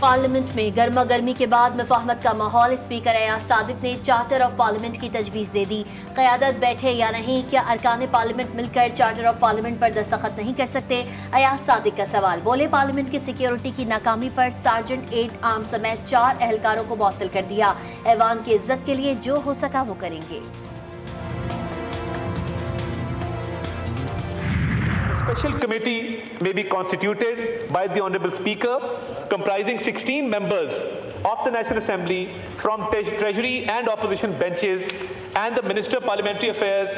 Parliament में गर्मा गर्मी के बाद मुफाहमत का माहौल। स्पीकर अयाज सादिक ने चार्टर ऑफ पार्लियामेंट की तजवीज़ दे दी। क़यादत बैठे या नहीं, क्या अरकान पार्लियामेंट मिलकर चार्टर ऑफ पार्लियामेंट पर दस्तखत नहीं कर सकते? अयाज सादिक का सवाल। बोले, पार्लियामेंट की सिक्योरिटी की नाकामी पर सार्जेंट 8 आर्म समेत 4 एहलकारों को मुअत्तल कर दिया। ऐवान की इज्जत के लिए जो हो सका वो करेंगे। Special committee may be constituted by the Honorable Speaker, comprising 16 members of the National Assembly from Treasury and Opposition benches and the Minister of Parliamentary Affairs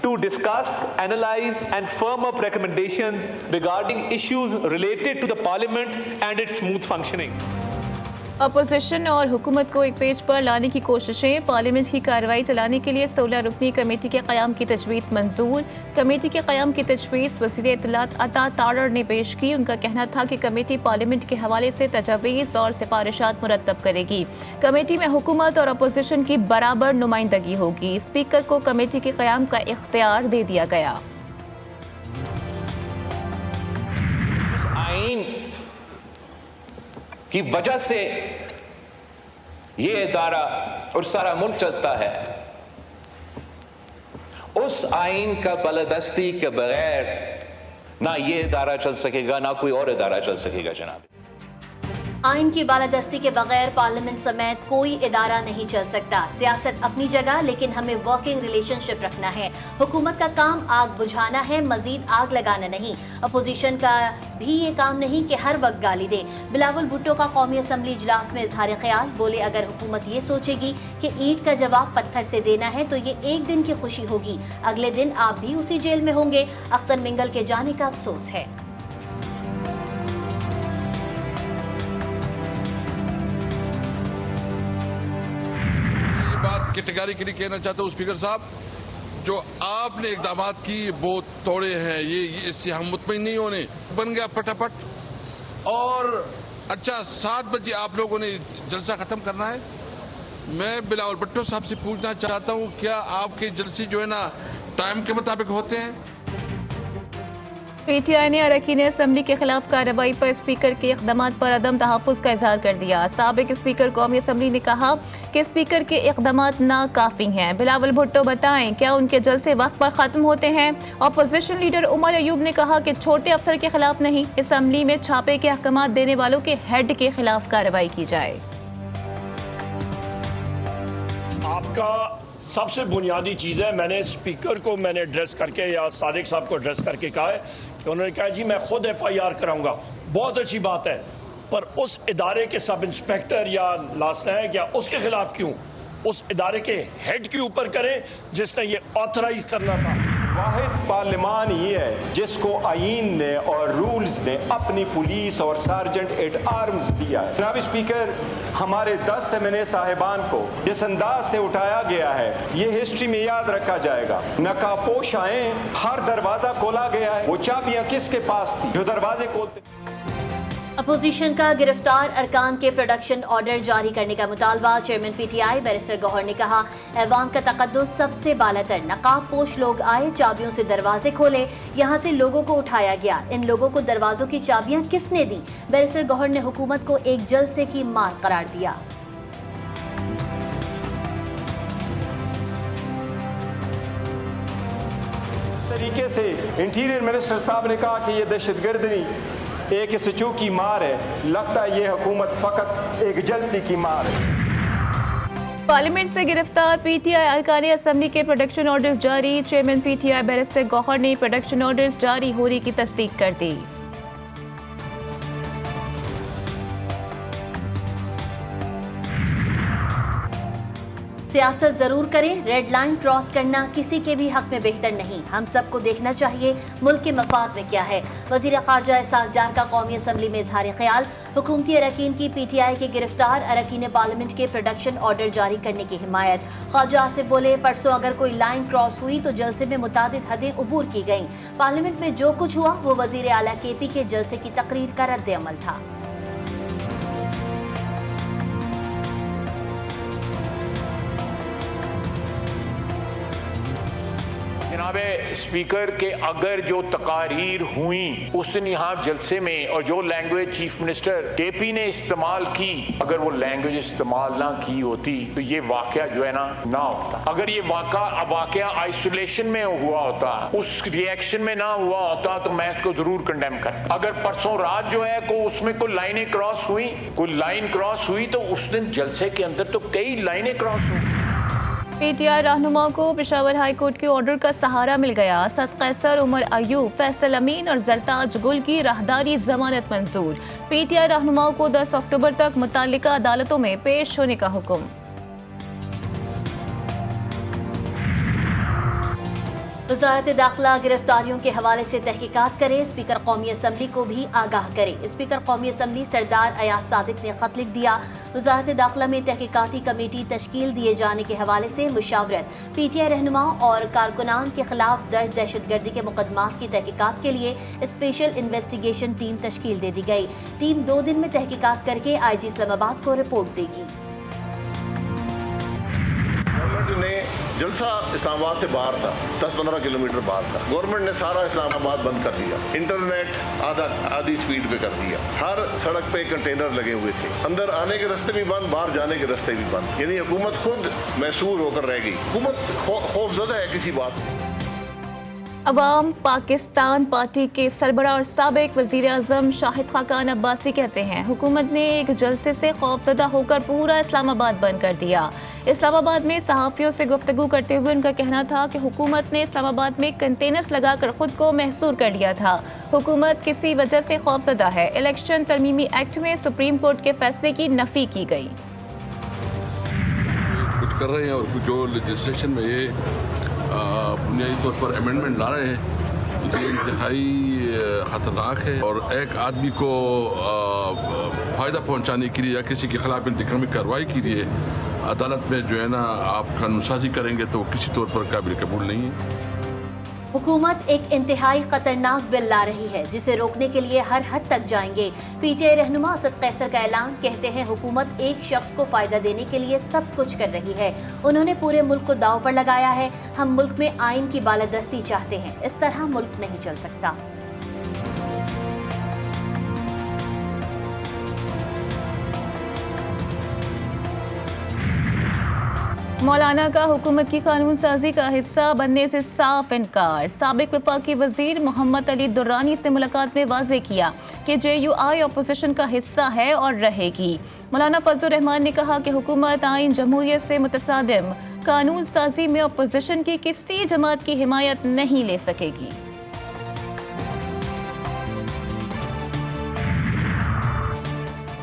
to discuss, analyze and firm up recommendations regarding issues related to the Parliament and its smooth functioning. Opposition और हुकूमत को एक page पर लाने की कोशिशें। Parliament की कार्रवाई चलाने के लिए 16 रुकनी कमेटी के क़याम की तजवीज़ मंजूर। कमेटी के क़याम की तजवीज़ वज़ीर इत्तलात अता तारड़ ने पेश की। उनका कहना था कि कमेटी पार्लियामेंट के हवाले से तजावीज़ और सिफारिशात मुरतब करेगी। कमेटी में हुकूमत और अपोजिशन की बराबर नुमाइंदगी होगी। स्पीकर को कमेटी के क़याम का इख्तियार दे दिया गया। की वजह से ये इदारा और सारा मुल्क चलता है, उस आइन का बालादस्ती के बगैर ना ये इदारा चल सकेगा, ना कोई और इदारा चल सकेगा। जनाब, आइन की बालादस्ती के बगैर पार्लियामेंट समेत कोई इदारा नहीं चल सकता। सियासत अपनी जगह, लेकिन हमें वर्किंग रिलेशनशिप रखना है। हुकूमत का काम आग बुझाना है, मजीद आग लगाना नहीं। अपोजिशन का भी ये काम नहीं कि हर वक्त गाली दे। बिलावल भुट्टो का कौमी असम्बली इजलास में इजहार ख्याल। बोले, अगर हुकूमत ये सोचेगी कि ईंट का जवाब पत्थर से देना है तो ये एक दिन की खुशी होगी, अगले दिन आप भी उसी जेल में होंगे। अख्तर मिंगल के जाने का अफसोस है। कैटेगरिकली कहना चाहता हूँ स्पीकर साहब, जो आपने इकदाम की वो तोड़े हैं, ये इससे हम मुतमईन नहीं होने। बन गया फटाफट और अच्छा 7 बजे आप लोगों ने जलसा खत्म करना है। मैं बिलावल भुट्टो साहब से पूछना चाहता हूँ, क्या आपके जलसे जो है ना टाइम के मुताबिक होते हैं? पीटीआई ने अरकान असम्बली के खिलाफ कार्रवाई पर स्पीकर के इक़दामात पर अदम तहफ़्फ़ुज़ का इज़हार कर दिया। साबिक़ स्पीकर कौमी असम्बली ने कहा कि स्पीकर के इक़दामात नाकाफ़ी हैं। बिलावल भुट्टो बताएं, क्या उनके जलसे वक्त पर ख़त्म होते हैं? अपोजिशन लीडर उमर अयूब ने कहा कि छोटे अफसर के खिलाफ नहीं, असम्बली में छापे के अहकामात देने वालों के हेड के खिलाफ कार्रवाई की जाए। आपका सबसे बुनियादी चीज़ है, मैंने स्पीकर को एड्रेस करके या सादिक साहब को एड्रेस करके कहा है कि उन्होंने कहा जी मैं खुद FIR कराऊंगा। बहुत अच्छी बात है, पर उस इदारे के सब इंस्पेक्टर या लासनायक या उसके खिलाफ क्यों? उस इदारे के हेड के ऊपर करें जिसने ये ऑथराइज करना था। वाहिद पार्लियामान ये है जिसको आईन ने और रूल्स ने अपनी पुलिस और सार्जेंट एट आर्म्स दिया है। जनाब स्पीकर, हमारे 10 एमएनए साहिबान को जिस अंदाज से उठाया गया है ये हिस्ट्री में याद रखा जाएगा। नकाबपोश आए, हर दरवाजा खोला गया है, वो चाबियां किसके पास थी जो दरवाजे खोलते? अपोजिशन का गिरफ्तार अरकान के प्रोडक्शन ऑर्डर जारी करने का मुतालबा। चेयरमैन PTI बैरिस्टर गौहर ने कहा, ऐवान का तकद्दुस सबसे बालातर। नकाब पोश लोग आए, चाबियों से दरवाजे खोले, यहाँ से लोगों को उठाया गया। इन लोगों को दरवाजों की चाबियां किसने दी? बैरिस्टर गौहर ने हुकूमत को एक जलसे की मार करार दिया। तरीके से इंटीरियर मिनिस्टर साहब ने कहा कि ये दहशतगर्दी एक सचू की मार है। लगता है ये हुकूमत फकत एक जलसी की मार है। पार्लियामेंट से गिरफ्तार PTI अरकान असम्बली के प्रोडक्शन ऑर्डर्स जारी। चेयरमैन PTI बैरिस्टर गौहर ने प्रोडक्शन ऑर्डर्स जारी होने की तस्दीक कर दी। सियासत जरूर करें, रेड लाइन क्रॉस करना किसी के भी हक में बेहतर नहीं। हम सबको देखना चाहिए मुल्क के मफाद में क्या है। वज़ीर ख़ारजा इसहाक़ डार का कौमी असम्बली में इजहार ख्याल। हुकूमती अरकान की PTI के गिरफ्तार अरकान पार्लियामेंट के प्रोडक्शन ऑर्डर जारी करने की हिमायत। ख्वाजा आसिफ बोले, परसों अगर कोई लाइन क्रॉस हुई तो जलसे में मुतादिद हदें अबूर की गईं। पार्लियामेंट में जो कुछ हुआ वो वज़ीर आला KP के जलसे की तकरीर का रद्द अमल था। जनाब स्पीकर के अगर जो तकारीर हुई उस यहाँ जलसे में और जो लैंग्वेज चीफ मिनिस्टर केपी ने इस्तेमाल की, अगर वो लैंग्वेज इस्तेमाल ना की होती तो ये वाकया जो है ना होता। अगर ये वाकया आइसोलेशन में हुआ होता, उस रिएक्शन में ना हुआ होता तो मैं इसको जरूर कंडेम करता। अगर परसों रात जो है को उसमें कोई लाइनें क्रॉस हुई, कोई लाइन क्रॉस हुई तो उस दिन जलसे के अंदर तो कई लाइनें क्रॉस हुई। पीटीआई रहनुमा को पेशावर हाई कोर्ट के ऑर्डर का सहारा मिल गया। असद कैसर, उमर अयूब, फैसल अमीन और जरताज गुल की राहदारी जमानत मंजूर। पीटीआई रहनुमाओं को 10 अक्टूबर तक मुताल्लिका अदालतों में पेश होने का हुक्म। वज़ारत दाखिला गिरफ्तारियों के हवाले से तहकीकात करे, स्पीकर कौमी असम्बली को भी आगाह करे। स्पीकर कौमी असम्बली सरदार अयाज सादिक ने खत लिख दिया। वज़ारत दाखिला में तहकीकाती कमेटी तश्कील दिए जाने के हवाले से मुशावरत। पीटीआई रहनुमाओं और कारकुनान के खिलाफ दर्ज दहशतगर्दी के मुकदमात की तहकीकात के लिए स्पेशल इन्वेस्टिगेशन टीम तश्कील दे दी गई। टीम 2 दिन में तहकीकात करके IG इस्लामाबाद को रिपोर्ट देगी। गवर्नमेंट ने जलसा इस्लामाबाद से बाहर था, 10-15 किलोमीटर बाहर था। गवर्नमेंट ने सारा इस्लामाबाद बंद कर दिया, इंटरनेट आधी स्पीड पे कर दिया, हर सड़क पे कंटेनर लगे हुए थे, अंदर आने के रास्ते भी बंद, बाहर जाने के रास्ते भी बंद। यानी हुकूमत खुद मैसूर होकर रह गई। हुकूमत खौफजदा है किसी बात से। अवाम पाकिस्तान पार्टी के सरबराह और साबिक वज़ीर आज़म शाहिद खाकान अब्बासी कहते हैं हुकूमत ने एक जलसे से खौफजदा होकर पूरा इस्लामाबाद बंद कर दिया। इस्लामाबाद में सहाफ़ियों से गुफ्तगू करते हुए उनका कहना था कि हुकूमत ने इस्लामाबाद में कंटेनर्स लगाकर खुद को महसूर कर लिया था। हुकूमत किसी वजह से खौफजदा है। इलेक्शन तरमीमी एक्ट में सुप्रीम कोर्ट के फैसले की नफ़ी की गई। कुछ कर रहे हैं और कुछ जो लेजिस्लेशन में ये बुनियादी तौर पर अमेंडमेंट ला रहे हैं, ये इंतहाई ख़तरनाक है और एक आदमी को फ़ायदा पहुंचाने के लिए या किसी के खिलाफ इंतकामी कार्रवाई के लिए अदालत में जो है ना आप कानूनसाजी करेंगे तो किसी तौर पर काबिल कबूल नहीं है। हुकूमत एक इंतहाई खतरनाक बिल ला रही है जिसे रोकने के लिए हर हद तक जाएंगे। पीटीआई रहनुमा असद कैसर का ऐलान, कहते हैं हुकूमत एक शख्स को फायदा देने के लिए सब कुछ कर रही है। उन्होंने पूरे मुल्क को दांव पर लगाया है। हम मुल्क में आइन की बालादस्ती चाहते हैं, इस तरह मुल्क नहीं चल सकता। मौलाना का हुकूमत की कानून साजी का हिस्सा बनने से साफ इनकार। साबिक वफाकी वजीर मोहम्मद अली दुर्रानी से मुलाकात में वाज़ेह किया कि JUI अपोजिशन का हिस्सा है और रहेगी। मौलाना फजलुर रहमान ने कहा कि हुकूमत आइन जमहूरियत से मुतसादिम कानून साजी में अपोजिशन की किसी जमात की हिमायत नहीं ले सकेगी।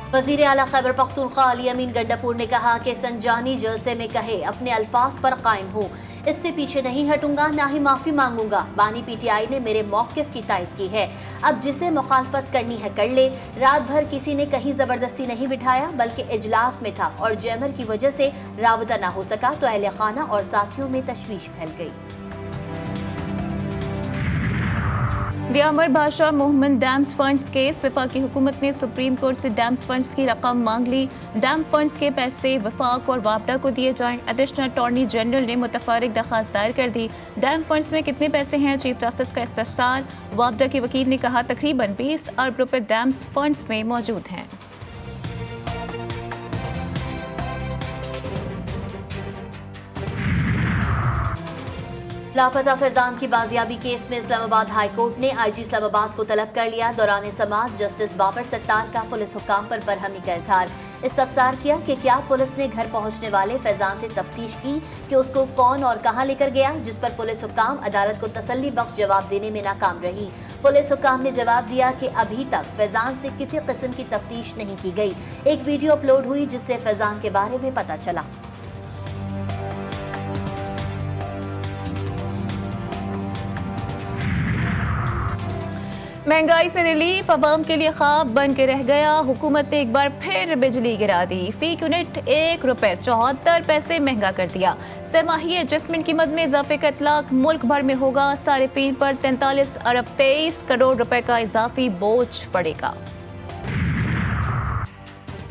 वज़ीर आला खैबर पख्तूनख्वा अली अमीन गंडापुर ने कहा कि संजानी जलसे में कहे अपने अल्फाज पर कायम हूँ, इससे पीछे नहीं हटूंगा, ना ही माफ़ी मांगूंगा। बानी PTI ने मेरे मौक़िफ़ की तायद की है। अब जिसे मुखालफत करनी है कर ले। रात भर किसी ने कहीं ज़बरदस्ती नहीं बिठाया, बल्कि इजलास में था और जैमर की वजह से राबता ना हो सका तो अहले खाना और साथियों में तशवीश फैल गई। दियामर बादशाह मोहम्मद डैम्स फंड्स केस, वफाकी हुकूमत ने सुप्रीम कोर्ट से डैम्स फंड्स की रकम मांग ली। डैम फंड्स के पैसे वफाक और वापडा को दिए जाएं। एडिशनल अटॉर्नी जनरल ने मुतफारिक दरख्वास्त दायर कर दी। डैम फंड्स में कितने पैसे हैं, चीफ जस्टिस का इस्तफसार। वापडा के वकील ने कहा तकरीबन 20 अरब रुपए डैम्स फंड्स में मौजूद हैं। लापता फैजान की बाजियाबी केस में इस्लामाबाद हाई कोर्ट ने IG इस्लामाबाद को तलब कर लिया। दौरान समाअत जस्टिस बाबर सत्तार का पुलिस हुक्काम पर बरहमी का इजहार। इस्तफसार किया कि क्या पुलिस ने घर पहुंचने वाले फैजान से तफ्तीश की कि उसको कौन और कहां लेकर गया, जिस पर पुलिस हुक्काम अदालत को तसल्ली बख्श जवाब देने में नाकाम रही। पुलिस हुक्काम ने जवाब दिया कि अभी तक फैजान से किसी किस्म की तफ्तीश नहीं की गई। एक वीडियो अपलोड हुई जिससे फैजान के बारे में पता चला। महंगाई से रिलीफ अवाम के लिए ख्वाब बन के रह गया। हुकूमत ने एक बार फिर बिजली गिरा दी। फी यूनिट 1 रुपये 74 पैसे महंगा कर दिया। सेमाही एडजस्टमेंट कीमत में इजाफे का इतलाक मुल्क भर में होगा। सारिफीन पर 43 अरब 23 करोड़ रुपए का इजाफी बोझ पड़ेगा।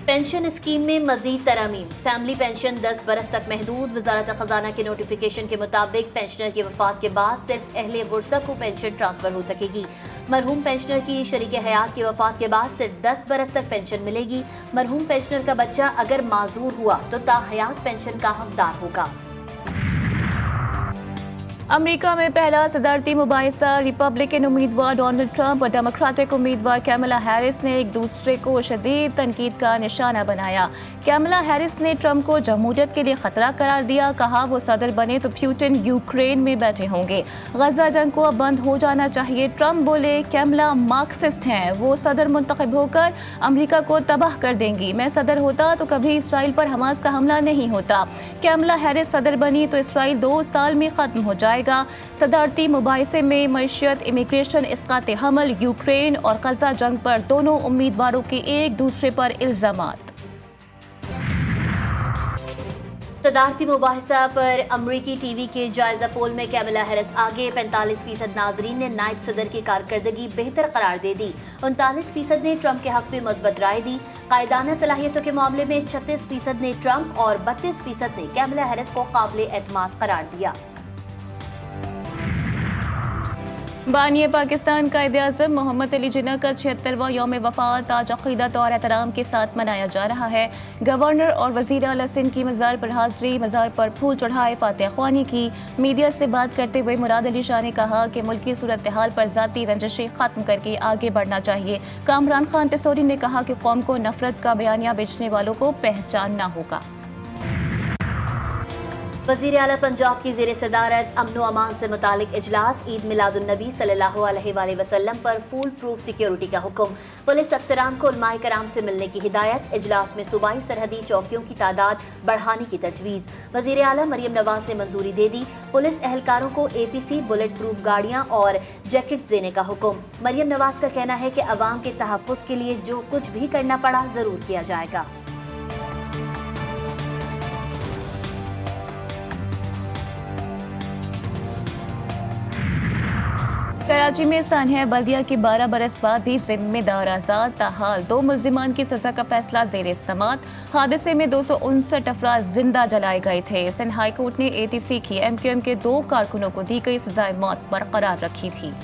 पेंशन स्कीम में मजीद तरमीम, फैमिली पेंशन 10 बरस तक महदूद। वजारत खजाना के नोटिफिकेशन के मुताबिक पेंशनर की वफात के बाद सिर्फ अहले वुरसा को पेंशन ट्रांसफर हो सकेगी। मरहूम पेंशनर की शरीक हयात की वफात के बाद सिर्फ 10 बरस तक पेंशन मिलेगी। मरहूम पेंशनर का बच्चा अगर माजूर हुआ तो ताहयात पेंशन का हकदार होगा। अमेरिका में पहला सदारती मुबाहिसा, रिपब्लिकन उम्मीदवार डोनाल्ड ट्रंप और डेमोक्रेटिक उम्मीदवार कैमला हैरिस ने एक दूसरे को शदीद तनकीद का निशाना बनाया। कैमला हैरिस ने ट्रंप को जमहूरियत के लिए खतरा करार दिया, कहा वो सदर बने तो पुतिन यूक्रेन में बैठे होंगे, गजा जंग को अब बंद हो जाना चाहिए। ट्रंप बोले कैमला मार्क्सिस्ट हैं, वो सदर मुंतखब होकर अमेरिका को तबाह कर देंगी। मैं सदर होता तो कभी इसराइल पर हमास का हमला नहीं होता। कैमला हैरिस सदर बनी तो इसराइल 2 साल में खत्म हो जाएगा। सदारती मुबाहिसे में मईशत, इमिग्रेशन, इसकात हमल, यूक्रेन और गजा जंग पर दोनों उम्मीदवारों के एक दूसरे पर इल्जामात। सदारती मुबाहिसा पर अमरीकी टीवी के जायजा पोल में कैमला हैरिस आगे। 45% नाजरीन ने नायब सदर की कारकर्दगी बेहतर करार दे दी। 39% ने ट्रंप के हक में मस्बत राय दी। कायदाना सलाहियतों के मामले में 36% ने ट्रंप और 32% ने कैमला हैरिस को काबिल एतमाद करार दिया। बानिए पाकिस्तान कायद-ए-आज़म मोहम्मद अली जिन्ना का 76वां यौम वफ़ात आज अक़ीदत और एहतराम के साथ मनाया जा रहा है। गवर्नर और वज़ीर आला सिंध की मज़ार पर हाज़री, मज़ार पर फूल चढ़ाए, फातिहा ख्वानी की। मीडिया से बात करते हुए मुराद अली शाह ने कहा कि मुल्क की सूरत हाल पर ज़ाती रंजिशें ख़त्म करके आगे बढ़ना चाहिए। कामरान खान टिसोरी ने कहा कि कौम को नफरत का बयानिया बेचने वालों को पहचानना होगा। वज़ीर आला पंजाब की ज़ेर सदारत अमन व अमान से मुतालिक इजलास। ईद मिलादुन्नबी सल्लल्लाहु अलैहि वसल्लम पर फुल प्रूफ सिक्योरिटी का हुक्म। पुलिस अफसरान को उलमाए कराम से मिलने की हिदायत। इजलास में सूबाई सरहदी चौकियों की तादाद बढ़ाने की तजवीज़। वज़ीर आला मरियम नवाज ने मंजूरी दे दी। पुलिस एहलकारों को APC, बुलेट प्रूफ गाड़ियाँ और जैकेट्स देने का हुक्म। मरियम नवाज का कहना है कि अवाम के तहफ़्फ़ुज़ के लिए जो कुछ भी करना पड़ा ज़रूर किया जाएगा। कराची में सानिया बल्दिया की 12 बरस बाद भी जिम्मेदार आज़ाद। ताहाल 2 मुल्जिमान की सज़ा का फैसला ज़ेर समात। हादसे में 259 अफराद जिंदा जलाए गए थे। सिंध हाई कोर्ट ने ATC की MQM के 2 कारकुनों को दी गई सजाए मौत बरकरार रखी थी।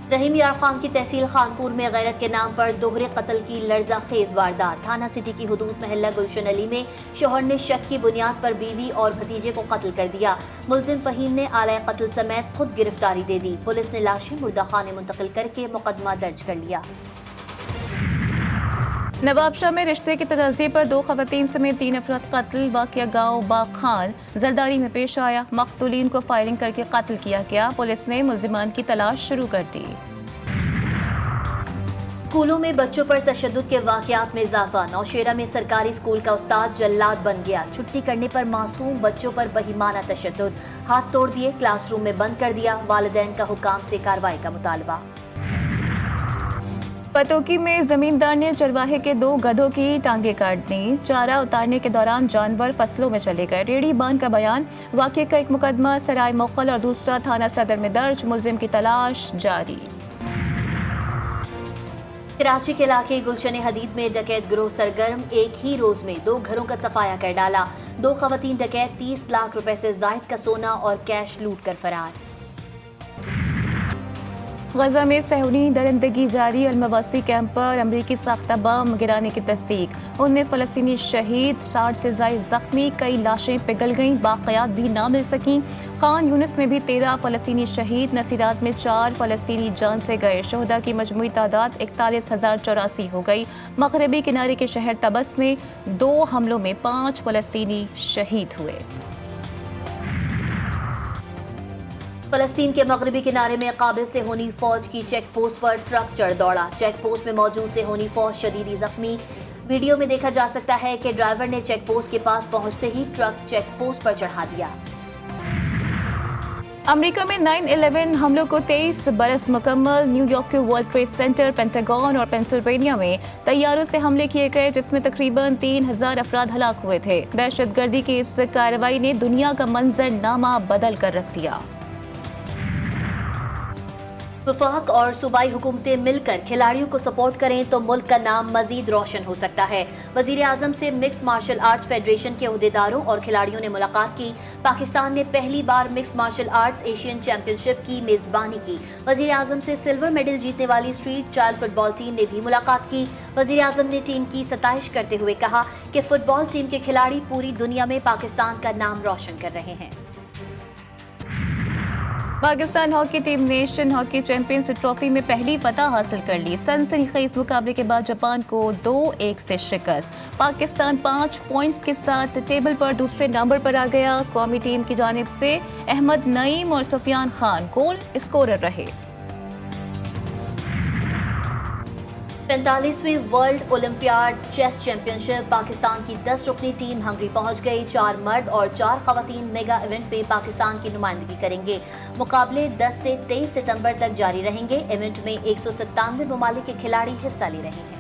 रहीम यार खान की तहसील खानपुर में गैरत के नाम पर दोहरे कत्ल की लर्जा खेज वारदात। थाना सिटी की हुदूद महल्ला गुलशन अली में शोहर ने शक की बुनियाद पर बीवी और भतीजे को कत्ल कर दिया। मुलजिम फहीम ने आला कत्ल समेत खुद गिरफ्तारी दे दी। पुलिस ने लाशें मुर्दा खाने मुंतकिल करके मुकदमा दर्ज कर लिया। नवाबशाह में रिश्ते के तनाज़े पर 2 ख़वातीन समेत 3 अफराद कत्ल। वाक़या गाँव बाग खान जरदारी में पेश आया। मक़तूलीन को फायरिंग करके कत्ल किया गया। पुलिस ने मुल्जिमान की तलाश शुरू कर दी। स्कूलों में बच्चों पर तशद्दुद के वाक़यात में इजाफा। नौशेरा में सरकारी स्कूल का उस्ताद जल्लाद बन गया। छुट्टी करने पर मासूम बच्चों पर बहिमाना तशद्दुद, हाथ तोड़ दिए, क्लासरूम में बंद कर दिया। वालिदैन का हुकाम से कार्रवाई का मुतालबा। पतोकी में जमींदार ने चरवाहे के 2 गधों की टांगे काट दी। चारा उतारने के दौरान जानवर फसलों में चले गए। रेडी बांध का बयान। वाक़े का एक मुकदमा सराय मोखल और दूसरा थाना सदर में दर्ज। मुलजिम की तलाश जारी। कराची के इलाके गुलशन हदीद में डकैत गिरोह सरगर्म। एक ही रोज में 2 घरों का सफाया कर डाला। 2 खवातीन डकैत 30 लाख रुपए से जायद का सोना और कैश लूट कर फरार। गजा में सहूनी दरिंदगी जारी। अलमवासी कैंप पर अमरीकी साख्ता बम गिराने की तस्दीक। 19 फ़लस्तीनी शहीद, 60 से ज़ायद ज़ख्मी। कई लाशें पिघल गईं, बाक़ियात भी ना मिल सकीं। खान यूनिस में भी 13 फ़लस्तीनी शहीद। नसीरात में 4 फ़लस्तीनी जान से गए। शहदा की मजमूई तादाद 41,084 हो गई। मगरबी किनारे के शहर तबस में 2 हमलों में 5 फ़लस्तीनी शहीद हुए। फलस्तीन के मगरबी किनारे में काबिल से होनी फौज की चेक पोस्ट पर ट्रक चढ़ दौड़ा। चेक पोस्ट में मौजूद से होनी फौज शदीदी जख्मी। वीडियो में देखा जा सकता है कि ड्राइवर ने चेक पोस्ट के पास पहुंचते ही ट्रक चेक पोस्ट पर चढ़ा दिया। अमेरिका में 9/11 हमलों को 23 बरस मुकम्मल। न्यूयॉर्क के वर्ल्ड ट्रेड सेंटर, पेंटागन और पेंसिल्वेनिया में तैयारों से हमले किए गए, जिसमें तकरीबन 3000 अफराद हलाक हुए थे। दहशतगर्दी की इस कार्रवाई ने दुनिया का मंजरनामा बदल कर रख दिया। वफाक और सूबाई हुकूमतें मिलकर खिलाड़ियों को सपोर्ट करें तो मुल्क का नाम मजीद रोशन हो सकता है। वजीर आजम से मिक्स मार्शल आर्ट्स फेडरेशन के अहदेदारों और खिलाड़ियों ने मुलाकात की। पाकिस्तान ने पहली बार mix martial arts Asian championship की मेजबानी की। वजीर आजम से सिल्वर मेडल जीतने वाली स्ट्रीट चाइल्ड फुटबॉल टीम ने भी मुलाकात की। वजीर आजम ने टीम की सताइश करते हुए कहा कि फुटबॉल टीम के खिलाड़ी पूरी दुनिया में पाकिस्तान का नाम रोशन कर रहे हैं। पाकिस्तान हॉकी टीम ने एशियन हॉकी चैंपियंस ट्रॉफी में पहली फतह हासिल कर ली। सनसनीखेज मुकाबले के बाद जापान को 2-1 से शिकस्त। पाकिस्तान 5 पॉइंट्स के साथ टेबल पर दूसरे नंबर पर आ गया। कौमी टीम की जानिब से अहमद नईम और सुफियान खान गोल स्कोरर रहे। 45वीं world olympiad chess championship Pakistan की 10 रुकनी टीम हंगरी पहुंच गई। 4 मर्द और 4 खवातीन मेगा इवेंट में पाकिस्तान की नुमाइंदगी करेंगे। मुकाबले 10 से 23 सितंबर तक जारी रहेंगे। इवेंट में 197 ममालिक के खिलाड़ी हिस्सा ले रहे हैं।